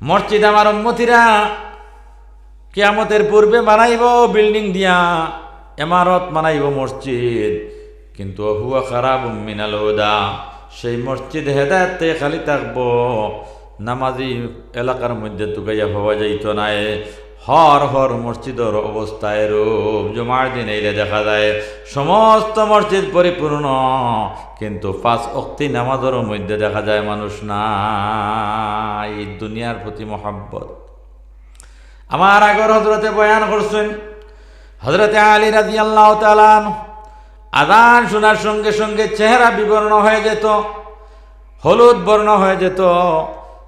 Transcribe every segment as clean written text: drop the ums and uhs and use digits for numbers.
মসজিদ আমার উম্মতিরা কিয়ামতের পূর্বে বানাইব বিল্ডিং দিয়া, ইমারত বানাইব মসজিদ, কিন্তু হুয়া খারাবুম মিনাল হুদা, সেই মসজিদ হেদায়েতে খালি থাকবো, নামাজি এলাকার মধ্যে তুকাইয়া হওয়া যাইত নাই। হর হর মসজিদের অবস্থায় রূপ জুমার দিন এলে দেখা যায় সমস্ত মসজিদ পরিপূর্ণ, কিন্তু 5 ওয়াক্তি নামাজের মধ্যে দেখা যায় মানুষ নাই। দুনিয়ার প্রতি মহব্বত। আমার আগর হযরতে বয়ান করছেন, হযরতে আলী রাদিয়াল্লাহু তাআলা আযান শোনার সঙ্গে সঙ্গে চেহারা বিবর্ণ হয়ে যেত, হলুদ বর্ণ হয়ে যেত,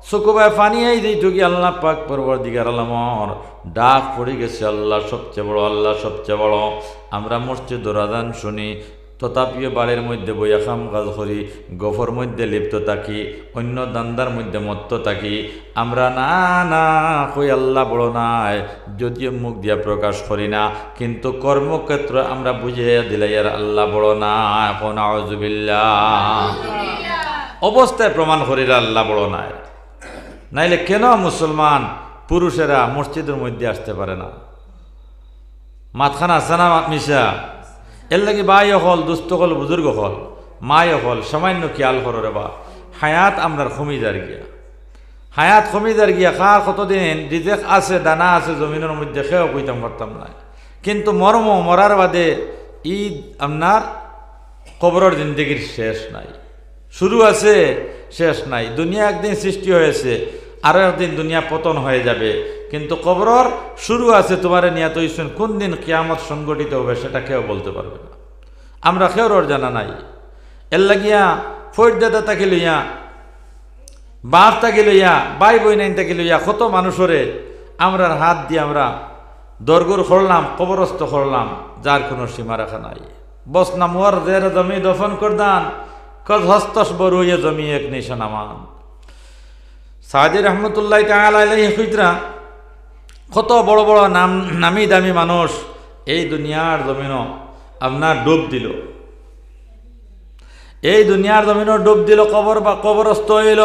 চকুবায় পানি এই দিত কি আল্লাহ পাক পরবর্তীকার আলমর ডাক পড়ে গেছে, আল্লাহ সবচেয়ে বড়, আল্লাহ সবচেয়ে বড়। আমরা মসজিদের আযান শুনি, তথাপিও বাড়ির মধ্যে বইয়া কাম কাজ করি, গফর মধ্যে লিপ্ত থাকি, অন্য দান্দার মধ্যে মত্ত থাকি। আমরা না না কই আল্লাহ বড় নাই, যদিও মুখ দিয়া প্রকাশ করি না, কিন্তু কর্মক্ষেত্র আমরা বুঝিয়ে দিলে আর আল্লাহ বড় না। এখন আউযুবিল্লাহ অবস্থায় প্রমাণ করিলে আল্লাহ বড় নাই। নাইলে কেন মুসলমান পুরুষেরা মসজিদের মধ্যে আসতে পারে না? মাতখানা আছে না মিশা? এর লাগি বাই হল, দুস্থ হল, বুজুর্গ হল, মাই হল, সামান্য খেয়াল করো রে বা। হায়াত আমরার কমিদার গিয়া, হায়াত কমিদার গিয়া। খার কতদিন রিজেক আছে, দানা আছে জমিনের মধ্যে, খেয়েও কইতাম পারতাম না। কিন্তু মর্ম মরার বাদে ঈদ আপনার কবরের জিন্দগির শেষ নাই, শুরু আছে শেষ নাই। দুনিয়া একদিন সৃষ্টি হয়েছে, আরও একদিন দুনিয়া পতন হয়ে যাবে, কিন্তু কবরের শুরু আছে। তোমারে নিয়ে তো ইসুন কোন দিন কিয়ামত সংগঠিত হবে সেটা কেউ বলতে পারবে না, আমরা কেউ জানা নাই। এর লাগিয়া ফৌজদাদা তাকে লইয়া, বাপ তাকে লইয়া, ভাই বই নাইন তাকে লইয়া কত মানুষরে আমরার হাত দিয়ে আমরা দরগুর করলাম, কবরস্থ করলাম, যার কোনো সীমা রাখা নাই। বস না মোর জের জমি দফন করদান, কজ হস্তস বরুয়ে জমি এক নিশানামান। সাদি রহমতুল্লাহ তাআলা আলাইহি কইতরা কত বড় বড় নামি দামি মানুষ এই দুনিয়ার জমিনও আপনার ডুব দিল, এই দুনিয়ার জমিনও ডুব দিল, কবর বা কবরস্থ হইল।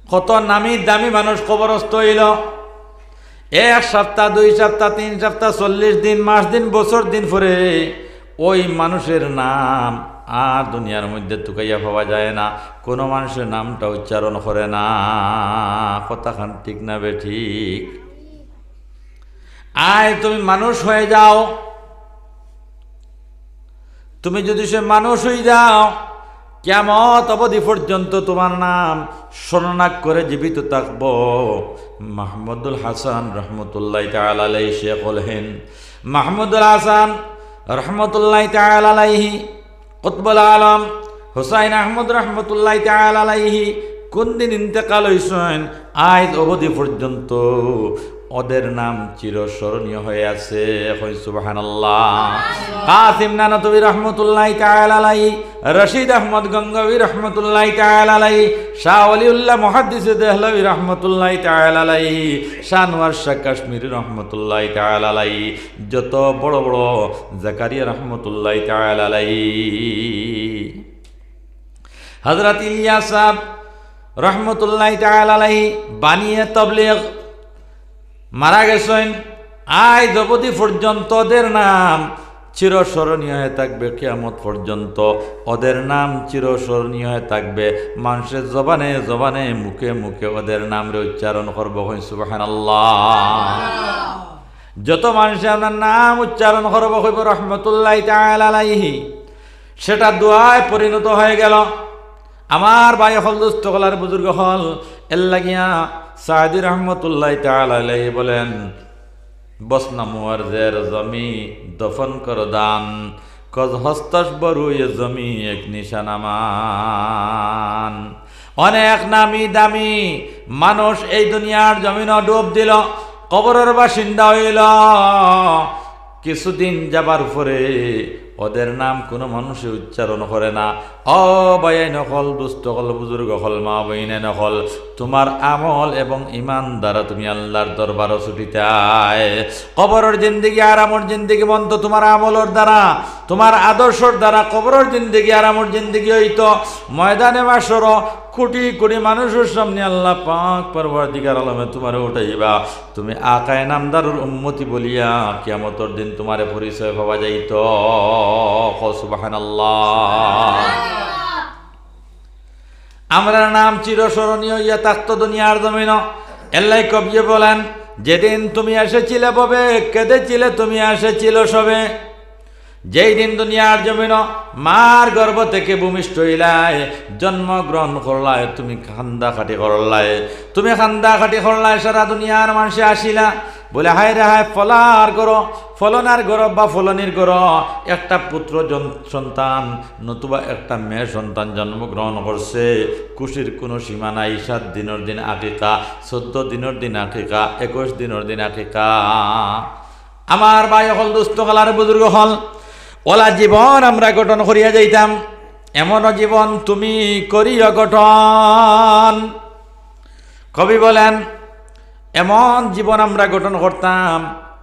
কত নামি দামি মানুষ কবরস্থ হইল। 1 সপ্তাহ, 2 সপ্তাহ, 3 সপ্তাহ, 40 দিন, মাস দিন, বছর দিন পরে ওই মানুষের নাম আর দুনিয়ার মধ্যে তুকাইয়া পাওয়া যায় না, কোনো মানুষের নামটা উচ্চারণ করে না। কথাখান ঠিক না বে ঠিক? আয় তুমি মানুষ হয়ে যাও, তুমি যদি সে মানুষ হয়ে যাও, কিয়ামত অবধি পর্যন্ত তোমার নাম স্মরণাক করে জীবিত থাকব। মাহমুদুল হাসান রহমতুল্লাহ তাআলা আলাইহি শেখ হলেন, মাহমুদুল হাসান রহমতুল্লাহ তাআলা আলাইহি, কুতবুল আলম হুসাইন আহমদ রহমতুল্লাহ তাআলা আলাইহি কোন দিন ইন্তেকাল হইছেন, আজ অবধি পর্যন্ত ওদের নাম চিরস্মরণীয় হয়ে আছে। সুবহানাল্লাহ। কাসিম নানতবী রহমতুল্লাহ তাআলা আলাইহি, রশিদ আহমদ গঙ্গাবী রহমতুল্লাহ তাআলা আলাইহি, শাহ ওলিউল্লাহ মুহাদ্দিস দেহলভী রহমতুল্লাহ তাআলা আলাইহি, শাহ আনোয়ার শাহ কাশ্মীরি রহমতুল্লাহ তাআলা আলাইহি, যত বড় বড় জাকারিয়া রহমতুল্লাহ তাআলা আলাইহি, হযরত ইলিয়াস সাহেব রহমতুল্লাহ তাআলা আলাইহি বানিয়ে তাবলীগ মারা গেছেন। আজ অবধি পর্যন্ত ওদের নাম চিরস্মরণীয় হয়ে থাকবে, কিয়ামত পর্যন্ত ওদের নাম চিরস্মরণীয় হয়ে থাকবে। মানুষের জবানে জবানে, মুখে মুখে ওদের নাম উচ্চারণ করবো। সুবহানাল্লাহ। যত মানুষ আপনার নাম উচ্চারণ করবো হইব রহমতুল্লাহ তাআলা আলাইহি, সেটা দোয়ায় পরিণত হয়ে গেল। আমার ভাই হল, দুস্থ হলার বুজুর্গ হল, এর লাগিয়া সাদি রহমতুল্লাহ তাআলা আলাইহি বলেন, বসনা মুয়ারজের জমি দফন কর দান, কজ হস্তস বরুয়ে জমি এক নিশানামান। অনেক নামি দামি মানুষ এই দুনিয়ার জমিন ডুব দিল, কবরের বাসিন্দা হইল। কিছুদিন যাবার পরে ওদের নাম কোনো মানুষে উচ্চারণ করে না। ও বায়াই নকল, দুস্থ হল, বুজুর্গ হল, মা বইনে নকল, তোমার আমল এবং ইমান দ্বারা তুমি আল্লাহর দরবারও ছুটিতায়। কবরের জিন্দিগি আরামর জিন্দিগি মন্ত তোমার আমলর দ্বারা, তোমার আদর্শর দ্বারা কবরের জিন্দিগি আরামর জিন্দিগি হইতো। ময়দানে মাশর কোটি কোটি মানুষের সামনে আল্লাহ পাক পরওয়ারদিগার আলমে তোমারে উঠাইবা, তুমি আকায়ে নামদারুর উম্মতি বলিয়া কিয়ামতের দিন তোমারে পরিচয় পাওয়া যাইত। সুবহানাল্লাহ। আমরা নাম চিরস্মরণীয় ইয়া থাকতো দুনিয়ার জমিন। আল্লাহ কবিয়ে বলেন, যেদিন তুমি এসেছিলে ববে, কেঁদেছিলে তুমি এসেছিল সবে। যেই দিন দুনিয়ার জমিন মার গর্ভ থেকে ভূমিষ্ঠ হইলাই, জন্মগ্রহণ করলাই, তুমি খান্দাখাটি করলাই, তুমি খান্দাখাটি করলাই, সারা দুনিয়ার মানুষে আসিলা বলে হায় রে হায়, ফলার গর, ফলনার গর বা ফলনির গর একটা পুত্র সন্তান নতুবা একটা মেয়ে সন্তান জন্মগ্রহণ করছে। খুশির কোনো সীমা নাই। 7 দিনের দিন আকিকা, 14 দিনের দিন আকিকা, 21 দিনের দিন আকিকা। আমার ভাই হল, দুস্থ হল আর বুজুর্গ হল, ওলা জীবন আমরা গঠন করিয়া যাইতাম, এমন জীবন তুমি করিয়া গঠন। কবি বলেন, এমন জীবন আমরা গঠন করতাম,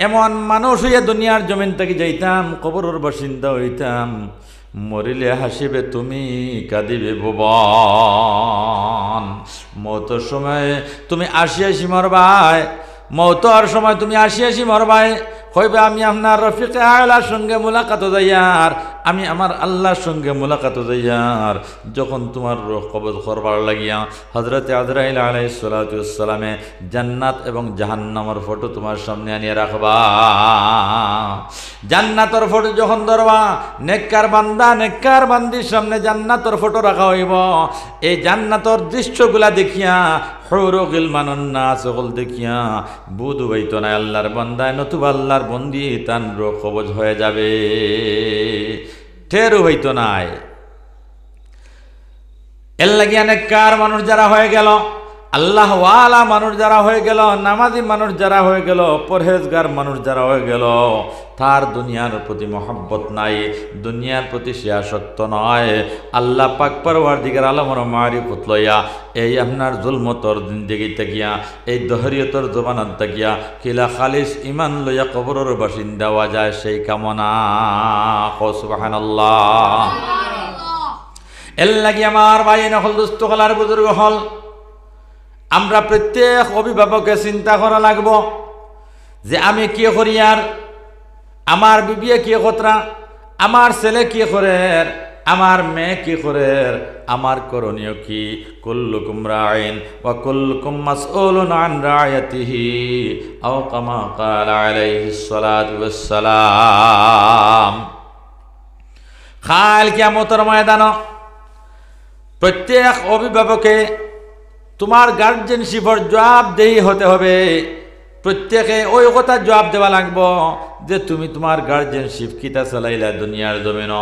এমন মানুষ হইয়া দুনিয়ার জমিন থেকে যাইতাম, কবরের বাসিন্দা হইতাম, মরিলে হাসিবে তুমি, কাঁদিবে ভুবন। মৌতের সময় তুমি আসি মরবাই, মৌতর সময় তুমি আসি মরবাই, কইবে আমি আপনার রফিকে আলার সঙ্গে মুলাকাত যাইয়ার, আমি আমার আল্লাহর সঙ্গে মুলাকাত যাইয়ার। যখন তোমার রূহ কবজ করবার লাগিয়া হযরতে আজরাইল আলাইহিস সালাতু ওয়াস সালামে জান্নাত এবং জাহান্নামের ফটো তোমার সামনে আনিয়ে রাখবা। জান্নাতের ফটো যখন ধরবা, নেককার বান্দা নেককার বান্দির সামনে জান্নাতের ফটো রাখা হইব। এই জান্নাতের দৃশ্যগুলা দেখিয়া হুরু গিলমানুন নাস সকল দেখিয়া বুধ হইত না আল্লাহর বান্দায়, নতুবা আল্লাহর বন্দি তান রূহ কবজ হয়ে যাবে, টেরও হইত নাই। এর লাগিয়া নেককার মানুষ যারা হয়ে গেল, আল্লাহ ওয়ালা মানুষ যারা হয়ে গেল, নামাজি মানুষ যারা হয়ে গেল, পরহেজগার মানুষ যারা হয়ে গেল, তার দুনিয়ার প্রতি মহব্বত নাই, দুনিয়ার প্রতি সে আসক্ত নয়। আল্লাহ পাক পরওয়ারদিগার আলমের মারিফত লইয়া এই আপনার জুলমতর জিন্দেগি তাকিয়া, এই দহরিয়তর জবানত তাকিয়া কিলা খালিস ইমান লইয়া কবরের বাসিন্দা হওয়া যায়, সেই কামনা। সুবহানাল্লাহ। এর লাগি আমার ভাই নকল, দুস্থ হল আর বুজুর্গ হল, আমরা প্রত্যেক অভিভাবককে চিন্তা করা লাগবো যে আমি কি করি, আর আমার বিবিয়ে কি কতরা, আমার ছেলে কি করে, আমার মেয়ে কি করে, আমার করণীয় কি। কুল্লুকুম রাইন ওয়া কুল্লুকুম মাসউলুন আন রায়াতিহি আও কামা ক্বালা আলাইহিস সালাতু ওয়াস সালাম। কাল কিয়ামতের ময়দানে প্রত্যেক অভিভাবকে তোমার গার্জেনশিপের জবাবদেহি হতে হবে। প্রত্যেকে ওই কথা জবাব দেওয়া লাগবো যে তুমি তোমার গার্জেনশিপ কিতা চালাইলা দুনিয়ার জমিন।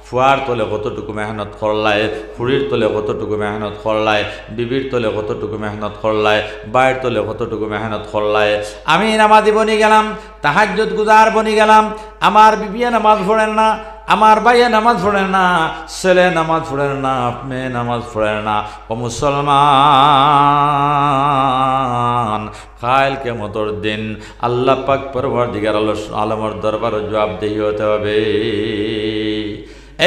ফুয়ার তলে কতটুকু মেহনত করলাই, খুড়ির তলে কতটুকু মেহনত করলাই, বিবির তলে কতটুকু মেহনত করলাই, বাইর তলে কতটুকু মেহনত করলাই। আমি নামাজি বনি গেলাম, তাহাজ্জুদ গুজার বনি গেলাম, আমার বিবিয়ে নামাজ পড়েন না, আমার ভাইয়ে নামাজ পড়েন না, ছেলে নামাজ পড়েন না, মেয়ে নামাজ পড়েন না। ও মুসলমান, কাল কিয়ামতের দিন আল্লাহ পাক পরওয়ারদিগার আলমের দরবারে জবাবদেহি হতে হবে।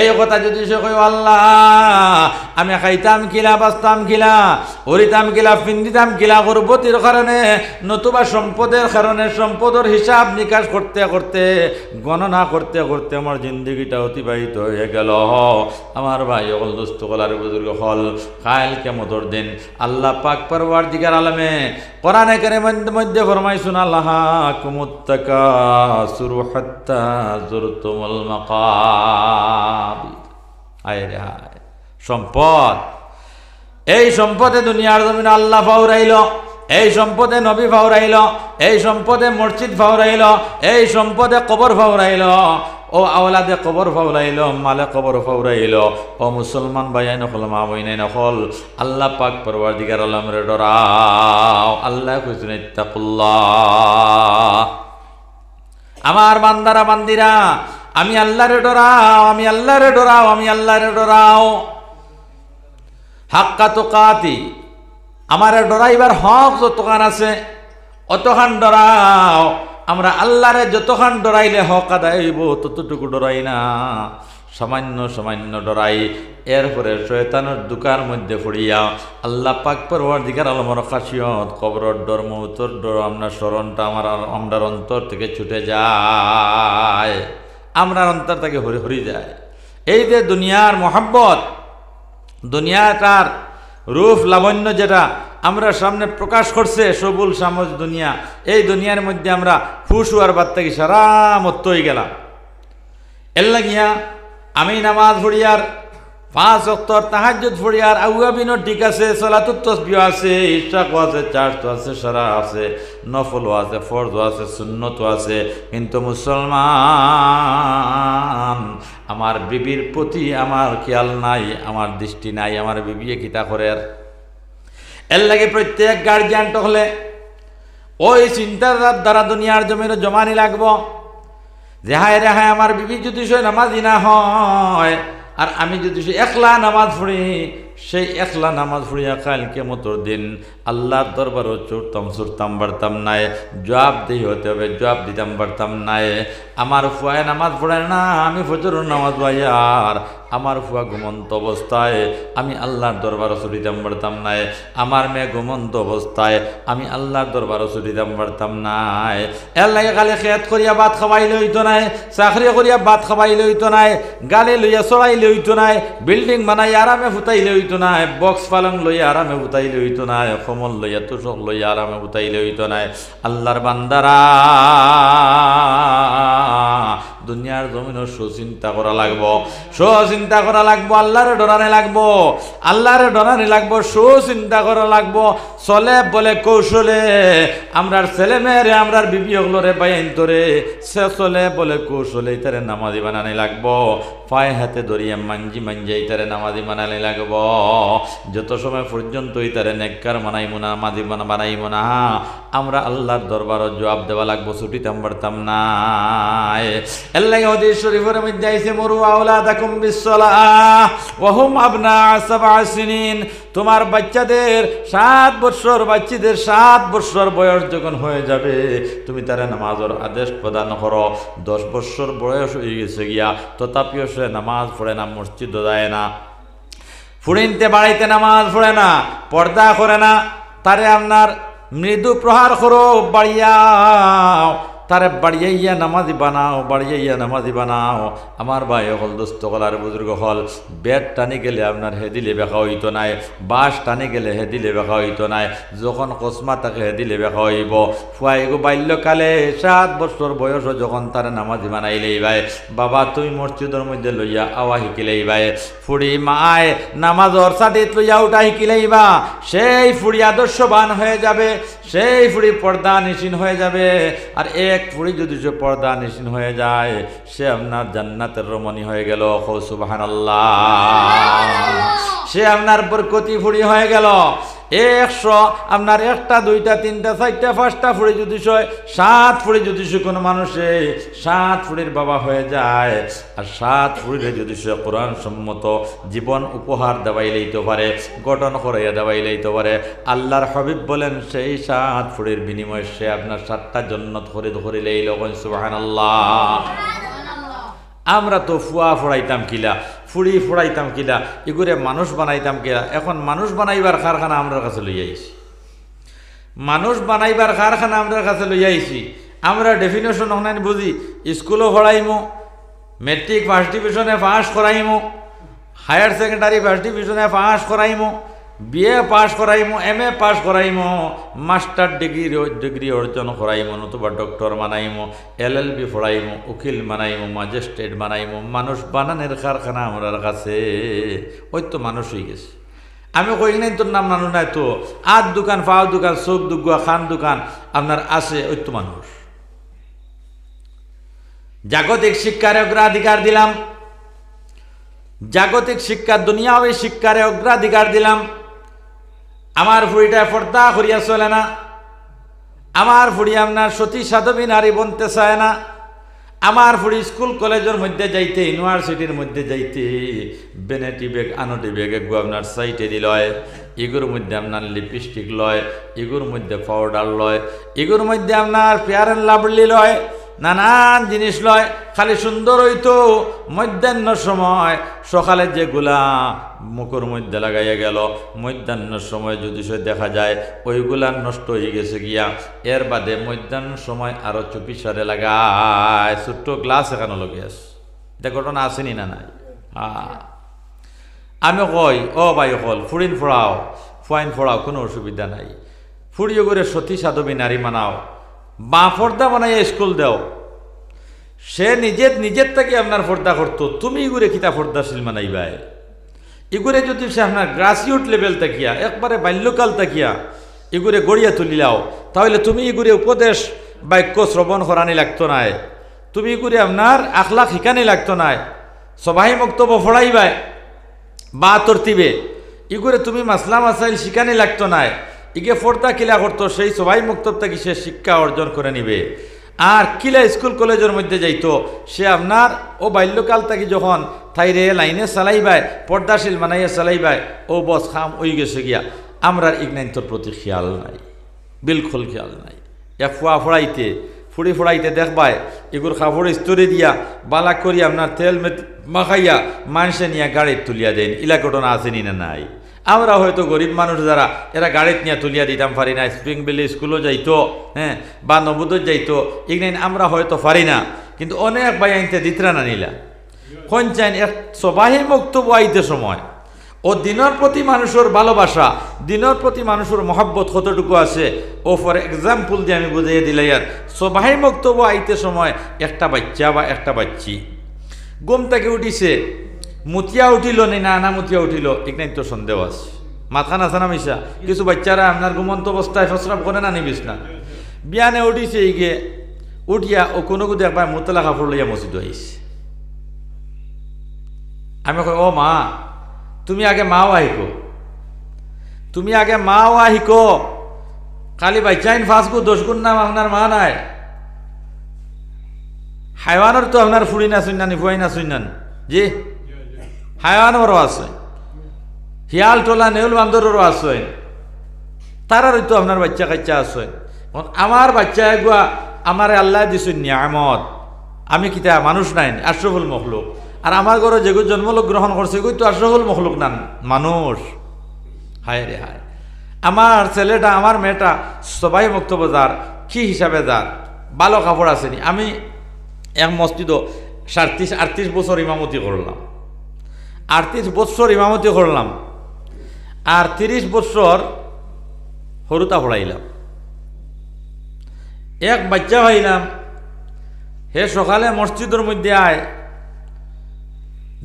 এই কথা যদি সে কই, আল্লাহ আমি খাইতাম কিলা, বাঁচতাম কিলা, উড়িতাম কিলা, ফিন্দিতাম কিলা, গর্ভবতীর কারণে নতুবা সম্পদের কারণে, সম্পদের হিসাব নিকাশ করতে করতে, গণনা করতে করতে আমার জিন্দগিটা অতিবাহিত হয়ে গেল। আমার ভাই হল, দুস্থ হল আর বুজুর্গ হল, কাল কিয়ামতের দিন আল্লাহ পাক পরওয়ারদিগার আলমে কোরআনে কারীমের মধ্যে ফরমাইছেন, আল্লাহাকুমুত তাকাসুরু হাত্তা যুরতুমুল মাকাবির। হায় রে হায়, সম্পদ, এই সম্পদে দুনিয়ার জমিন আল্লাহ ফাউরাইল, এই সম্পদে নবী ফাউরাইল, এই সম্পদে মসজিদ ফাউরাইল, এই সম্পদে কবর ফাউরাইল, ও আওলাদে কবর ফাউরাইল, মালে কবর ফাউরাইল। ও মুসলমান ভাইয়াই নকল, মা বইনাই নকল, আল্লাহ পাক পরওয়ারদিগার আলমের ডরাও। আল্লাহ কইছেন ইত্তাকুল্লাহ। আমার বান্দারা বান্দিরা, আমি আল্লাহরে ডরাও, আমি আল্লাহরে ডরাও, আমি আল্লাহরে ডরাও। হাক্কা তুকাতি, আমারে ডরাইবার হক যতখান আছে অতখান ডরাও। আমরা আল্লাহরে যতখান ডরাইলে হক আদায় হইব ততটুকু ডরাই না, সামান্য সামান্য ডরাই। এরপরে শয়তানের দুকার মধ্যে পড়িয়া আল্লাহ পাক পরওয়ারদিগার আলমের খাসিয়ত, কবরের ডর, মউতের ডর, আপনার স্মরণটা আমরার অন্তর থেকে ছুটে যায়, আমরার অন্তর থেকে হরি যায়। এই যে দুনিয়ার মহাব্বত, দুনিয়াটার রূপ লাবণ্য যেটা আমরা সামনে প্রকাশ করছে, সবুল সামজ দুনিয়া, এই দুনিয়ার মধ্যে আমরা ফুস হওয়ার বাদ থেকে সারা মত্ত হয়ে গেলাম। এর লাগিয়া আমি নামাজ পড়িয়ার 5 ওয়াক্তর তাহাজ্জুদ পড়িয়ার আউয়াবিনও ঠিক আছে, সালাতুত তাসবিহ আছে, ইশরাকও আছে, চার্জও আছে, সারা আছে, নফলও আছে, ফরজও আছে, সুন্নতও আছে। কিন্তু মুসলমান, আমার বিবির প্রতি আমার খেয়াল নাই, আমার দৃষ্টি নাই, আমার বিবিয়ে কিতা করে। এর লাগে প্রত্যেক গার্জিয়ান হলে ওই চিন্তার দ্বারা দুনিয়ার জমিনে জমানি লাগবো যে হায় রে হায়, আমার বিবি যদি সে নামাজি না হয় আর আমি যদি সে একলা নামাজ পড়ি, সেই একলা নামাজ পড়িয়া কাল কিয়ামতের দিন আল্লাহর দরবারও ছুটতাম পারতাম নাই, জবাব দিয়ে হতে হবে, জবাব দিতাম পারতাম নাই। আমার ফুয়ায় নামাজ পড়ে না, আমি ফজরের নামাজ পড়ি, আর আমার ফুয়া ঘুমন্ত অবস্থায় আমি আল্লাহর দরবারও ছুটিতাম পারতাম নাই। আমার মেয়ে ঘুমন্ত অবস্থায় আমি আল্লাহর দরবারও ছুটিতাম পারতাম নাই। এর লাগে গালে খেত করিয়া ভাত খাওয়াইলে হইতো নাই, চাকরি করিয়া ভাত খাওয়াইলে হইতো নাই, গালে লইয়া চড়াইলে হইতো নাই, বিল্ডিং বানাই আরামে ফুটাইলে হইতো নাই, বক্স পালং লইয়া আরামে ফুটাইলে হইতো নাই, কমল লইয়া তুষক লইয়া আরামে ফুটাইলে হইতো নাই। আল্লাহর বান্দারা, দুনিয়ার জমিনও সুচিন্তা করা লাগবো, সুচিন্তা করা লাগবো, আল্লাহরে ডরানে লাগবো, আল্লাহরে ডরানে লাগবো, সুচিন্তা করা লাগবো। চলে বলে কৌশলে আমরার ছেলে মেয়েরে, আমরার বিবি হগলরে বাইন তোরে, সে চলে বলে কৌশলে ইতারে নামাজি বানানি লাগবো, পায়ে হাতে ধরিয়া মাঞ্জি মাঞ্জি ইতারে নামাজি বানানি লাগবো। যত সময় পর্যন্ত ইতারে নেককার বানাইমো না, নামাজি বানাইমো না, আমরা আল্লাহর দরবারও জবাব দেওয়া লাগবো, ছুটিতাম পারতাম না। আল্লাহ হাদিস শরীফের মধ্যে আইছে, মুরু আওলাদাকুম বিসসালাহ ওয়া হুম আবনা 7 সিনিন। তোমার বাচ্চাদের 7 বছর, বাচ্চাদের 7 বছর বয়স যখন হয়ে যাবে, তুমি তারা নামাজের আদেশ প্রদান করো। 10 বছর বয়স হয়ে গেছে গিয়া, তথাপিও সে নামাজ পড়ে না, মসজিদ যায় না, ফুড়িনতে বাড়িতে নামাজ পড়ে না, পর্দা করে না, তারে আপনার মৃদু প্রহার করো, বাড়িয়াও, তারে বাড়িয়াইয়া নামাজি বানাও, বাড়িয়াইয়া নামাজি বানাও। আমার ভাই হল, দোস্ত হল, আর বুজুর্গ হল, বেদ টানি গেলে আপনার হেদিলে বেখা হইতো নাই, বাঁশ টানি গেলে হেদিলে বেখা হইতো নাই, যখন কসমা তাকে হেদিলে বেখা হইব। ফুয়াইগো বাল্যকালে 7 বছর বয়স যখন তারা নামাজি বানাইলেই ভাই, বাবা তুমি মসজিদের মধ্যে লইয়া আওয়া শিকিলেই ভাই, ফুড়ি মায় নামাজর সাদিত লইয়া উঠা শিকিলেইবা, সেই ফুড়ি আদর্শবান হয়ে যাবে, সেই ফুড়ি পর্দা নিশিন হয়ে যাবে। আর এক ফুড়ি যদি সে পর্দা নিশিন হয়ে যায়, সে আপনার জান্নাতের রমণী হয়ে গেল, সুবহানাল্লাহ, সে আপনার বরকতি ফুড়ি হয়ে গেল। 100 আপনার 1টা 2টা 3টা 4টা 5টা ফুড়ি যদি 7 ফুড়ি যদি কোনো মানুষে 7 ফুড়ির বাবা হয়ে যায়, আর 7 ফুড়িরে যদি সে কোরআন সম্মত জীবন উপহার দেওয়াই লইতে পারে, গঠন করাইয়া দেওয়াই লইতে পারে, আল্লাহর হাবিব বলেন সেই 7 ফুড়ির বিনিময়ে সে আপনার 7টা জান্নাত ধরে লইল, সুবহানাল্লাহ। আমরা তো ফুয়া ফোড়াইতাম কিলা, ফুড়ি ফোড়াইতাম কিলা, এগুলো মানুষ বানাইতাম কিলা। এখন মানুষ বানাইবার কারখানা আমরা কাছে লই আইছি, মানুষ বানাইবার কারখানা আমরা কাছে লই আইছি। আমরা ডেফিনেশন অনলাইন বুঝি, স্কুলও পড়াইমো, মেট্রিক ফার্স্ট ডিভিশনে পাস করাইমো, হায়ার সেকেন্ডারি ফার্স্ট ডিভিশনে পাস করাইমো, বিএ পাস করাইমো, এমএ পাস করাইমো, মাস্টার ডিগ্রি অর্জন করাইমো, নতুবা ডক্টর বানাইমো, এলএলবি পড়াইমো, উকিল বানাইমো, ম্যাজিস্ট্রেট বানাইমো। মানুষ বানানোর কারখানা আমার কাছে, ওই তো মানুষ হয়ে গেছে। আমি কই নাই তোর নাম মানুষ নাই তো, আট দোকান, পাও দোকান, চোখ দুগুয়া, খান দোকান আপনার আছে, ওই তো মানুষ। জাগতিক শিক্ষার অগ্রাধিকার দিলাম, জাগতিক শিক্ষা, দুনিয়াবী শিক্ষার অগ্রাধিকার দিলাম। আমার ফুড়িটা পর্দা করিয়া চলে না, আমার ফুড়ি আপনার সতী সাধবী নারী বনতে চায় না, আমার ফুড়ি স্কুল কলেজের মধ্যে যাইতে ইউনিভার্সিটির মধ্যে যাইতে বেনেটি ব্যাগ আনোটি ব্যাগ এগু আপনার সাইটে দিলয়, এগুর মধ্যে আপনার লিপস্টিক লয়, এগুর মধ্যে পাউডার লয়, এগুর মধ্যে আপনার ফেয়ার অ্যান্ড লাভলি লয়, নানান জিনিস লয়। খালি সুন্দর হইতো মধ্যাহ্ন সময় সকালে যেগুলা মুখের মধ্যে লাগাইয়া গেল, মধ্যাহ্ন সময় যদি সে দেখা যায় ওইগুলা নষ্ট হয়ে গেছে গিয়া, এর বাদে মধ্যাহ্ন সময় আরো চুপি সারে লাগায় ছোট্ট গ্লাস এখানে লগে আস। এটা ঘটনা আসেনি না নাই? আমি কই ও ভাই হল ফুরিন ফোড়াও, ফুয়াইন ফোড়াও, কোনো অসুবিধা নাই। ফুড়িও করে সতী সাধবী নারী মানাও, বা পর্দা বানাইয়া স্কুল দেও। সে নিজের থেকে আপনার পর্দা করতো, তুমি ইগুরে কিতা পর্দাশীল মানাইবাই? ইগুরে যদি সে আপনার গ্রাসরুট লেভেল তাকিয়া একবারে বাল্যকাল তাকিয়া ইগুরে গড়িয়া তুলিলাও, তাহলে তুমি ইগুরে উপদেশ বাক্য শ্রবণ করানি লাগতো নাই, তুমি ইগুরে আপনার আখলাখ শিকানি লাগতো নাই, সবাই বক্তব্য ফড়াইবাই বা তরতিবে ইগুরে তুমি মাসলা মাসাইল শিকানি লাগতো নাই। ইগে ফর্দা কিলা করতো, সেই সবাই মুক্তব থেকে সে শিক্ষা অর্জন করে নিবে। আর কিলা স্কুল কলেজের মধ্যে যাইতো, সে আপনার ও বাল্যকাল থেকে যখন থাইরে লাইনে চালাইবাই, পর্দাশীল মানাইয়া চালাইবাই, ও বস খাম ওই গেছে গিয়া। আমরা ইগনাইন্তর প্রতি খেয়াল নাই, বিলকুল খেয়াল নাই। এক ফুয়া ফড়াইতে ফুড়ি ফড়াইতে দেখবাই এগুর কাপড় স্তরে দিয়া বালাক করি আপনার তেল মাখাইয়া মানুষে নিয়ে গাড়িতে তুলিয়া দেন। ইলা ঘটনা আসেনি না নাই? আমরা হয়তো গরিব মানুষ যারা, এরা গাড়িতে নিয়ে তুলিয়া দিতাম পারি না। স্প্রিং ভ্যালি স্কুলও যাইতো, হ্যাঁ, বা নবোদয় যাইতো, ইগনাইন আমরা হয়তো পারি না, কিন্তু অনেক ভাই আইনতে দিতরা না নিলা কোন চাইন এক সবাই বক্তব্য আইতে সময় ও দিনের প্রতি মানুষের ভালোবাসা, দিনের প্রতি মানুষের মহব্বত কতটুকু আছে ও ফর এক্সাম্পল দিয়ে আমি বুঝিয়ে দিলে ইয়ার সবাই বক্তব্য আইতে সময় একটা বাচ্চা বা একটা বাচ্চি ঘুম থেকে উঠিছে, মুতিয়া উঠিল না মুতিয়া উঠিল, এখানে তো সন্দেহ আছে। মাথা নাচা না মিশা কিছু বাচ্চারা আপনার ঘুমন্ত অবস্থায় ফসরাপ করে না নিবিস না, বিয়ানে উঠিছে ইগে উঠিয়া ও কোনো কোনো একবার মোতলা কাপড় লইয়া মসজিদ আইছে। আমি কই ও মা, তুমি আগে মাও আহিকো, তুমি আগে মাও আহিকো, খালি বাচ্চাইন 5 গুণ 10 গুণ নাম আপনার মা নাই। হাইওয়ানের তো আপনার ফুড়ি না শুননানি, ফুয়াই না শুননান, জি হাইওয়ানেরও আছে, হিয়াল টোলা নেউল বান্দরেরও আছে, তারারই তো আপনার বাচ্চা কাচ্চা আছে। আমার বাচ্চা এগুয়া আমার আল্লাহ দিছুন নিয়ামত, আমি কিতা মানুষ নাই, আশরাফুল মখলুক। আর আমার ঘরে যেগুলো জন্মলোক গ্রহণ করছে এগুলো তো আশরাফুল মখলুক না, মানুষ। হায় রে হায়, আমার ছেলেটা আমার মেয়েটা সবাই বক্তব্য যার কি হিসাবে যার ভালো কাপড় আসেনি। আমি এক মসজিদও 37-38 বছর ইমামতি করলাম, 38 বছর ইমামতি করলাম, আর 30 বছর হরুতা পড়াইলাম। এক বাচ্চা হইলাম, হে সকালে মসজিদের মধ্যে আয়,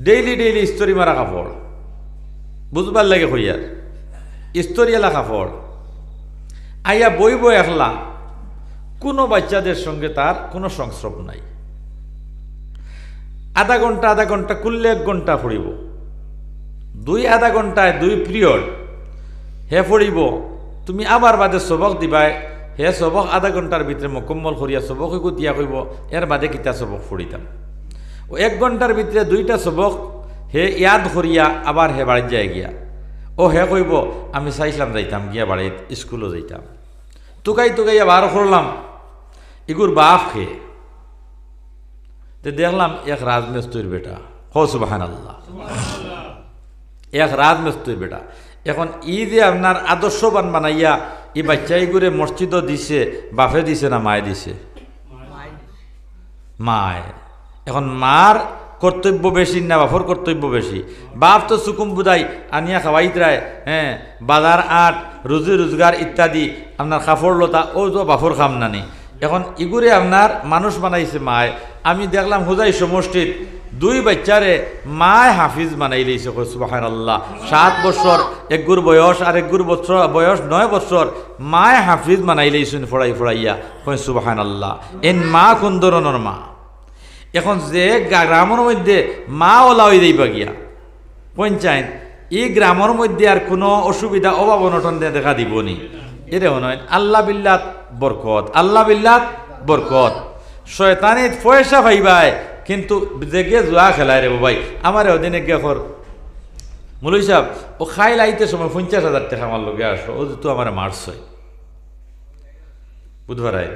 ডেইলি ইস্তরি মারা কাপড়, বুঝবার লাগে হইয়ার ইস্তরি এলা কাপড়, আইয়া বইব একলা, কোনো বাচ্চাদের সঙ্গে তার কোনো সংস্রব নাই। আধা ঘন্টা কুললে 1 ঘন্টা পড়িব, আধা ঘন্টায় 2 পিরিয়ড হে পড়িব। তুমি আবার বাদে সবক দিবাই, হে সবক আধা ঘন্টার ভিতরে মোকম্মল করিয়া সবককে দিয়া কইব, এর বাদে কিতা সবক পড়িতাম। ও 1 ঘন্টার ভিতরে 2টা সবক হে ইয়াদ করিয়া আবার হে বাড়িতে যায় গিয়া, ও হে কইব আমি চাইছিলাম যাইতাম গিয়া বাড়িত স্কুলও যাইতাম। তুকাইয়া বার করলাম, ইগুর বাপ খেয়ে দেখলাম এক রাজমিস্ত্রির বেটা, হো সুবহানাল্লাহ, এক রাজমিস্ত্রির বেটা। এখন ই যে আপনার আদর্শবান বানাইয়া এই বাচ্চা ইগুরে মসজিদও দিছে, বাপে দিছে না মায়ে দিছে? মায়। এখন মার কর্তব্য বেশি না বাপর কর্তব্য বেশি? বাপ তো সুকুম বুদাই আনিয়া খাওয়াইত রায়, হ্যাঁ, বাজার আট রুজি রোজগার ইত্যাদি আপনার কাপড় লতা, ও তো বাপর খাম নানি। এখন ইগুরে আপনার মানুষ বানাইছে মায়। আমি দেখলাম হুজাই সমষ্টিত 2 বাচ্চারে মায় হাফিজ বানাই লইছে, সুবহানাল্লাহ। 7 বছর একগুর বয়স আর একগুর বয়স 9 বছর, মায় হাফিজ বানাই লইছেন ফড়াইয়া, সুবহানাল্লাহ। এন মা কোন ধরনের মা? এখন যে গ্রামের মধ্যে মা ওলা হয়ে যাইবা গিয়া পঞ্চায়েত, এই গ্রামের মধ্যে আর কোনো অসুবিধা অভাব অনটন দেখা দিবনি, এটাও নয়। আল্লাহ বিল্লাত বরকত, আল্লাহ বিল্লাত বরকত। শয়তানিত পয়সা পাইবাই কিন্তু দেখে জুয়া খেলায় রে ভাই আমার ওদিনে গিয়ে কর মুলই সাহেব ও খাই লাইতে সময় 50,000 টাকা আমার লগে আসো ও তো আমার মারছয় বুধবার আই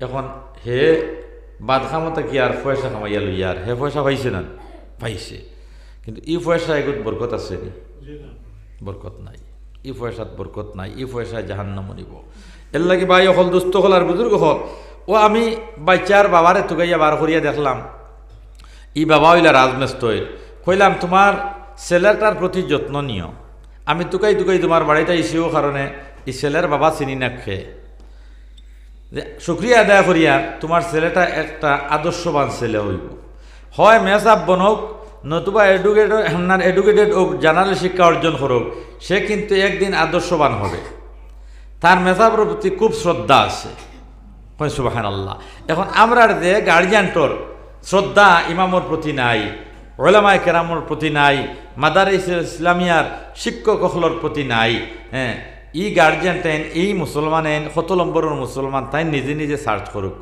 এখন হে বাদ খামতা কি আর পয়সা খামাইয়া লইয়ার হে পয়সা পাইছে না পাইছে কিন্তু ই পয়সা এগুত বরকত আছে নি বরকত নাই ই পয়সাত বরকত নাই ই পয়সায় জাহান্নাম নিব এর লাগে ভাই হল দুস্থ হল আর বুজুর্গ হল ও আমি বাচ্চার বাবারে তুকাইয়া বার করিয়া দেখলাম ই বাবা হইলা রাজমেস্তর কইলাম তোমার ছেলেটার প্রতি যত্ন নিও আমি তুকাই তুকাই তোমার বাড়িতে ইসিও কারণে এই ছেলের বাবা চিনি না খেয়ে শুক্রিয়া আদায় করিয়া তোমার ছেলেটা একটা আদর্শবান ছেলে হইব হয় মেসাব বনক নতুবা এডুকেটেড হোক জানালে শিক্ষা অর্জন করুক সে কিন্তু একদিন আদর্শবান হবে তার মেসাবের প্রতি খুব শ্রদ্ধা আছে সুবহানাল্লাহ এখন আমরা যে গার্জিয়ানটোর শ্রদ্ধা ইমামর প্রতি নাই ওলামায়ে কেরামর প্রতি নাই মাদারিস ইসলামিয়ার শিক্ষক হলর প্রতি নাই হ্যাঁ ই গার্জিয়ান তাইন এই মুসলমান কত নম্বরের মুসলমান তাই নিজে নিজে সার্চ করুক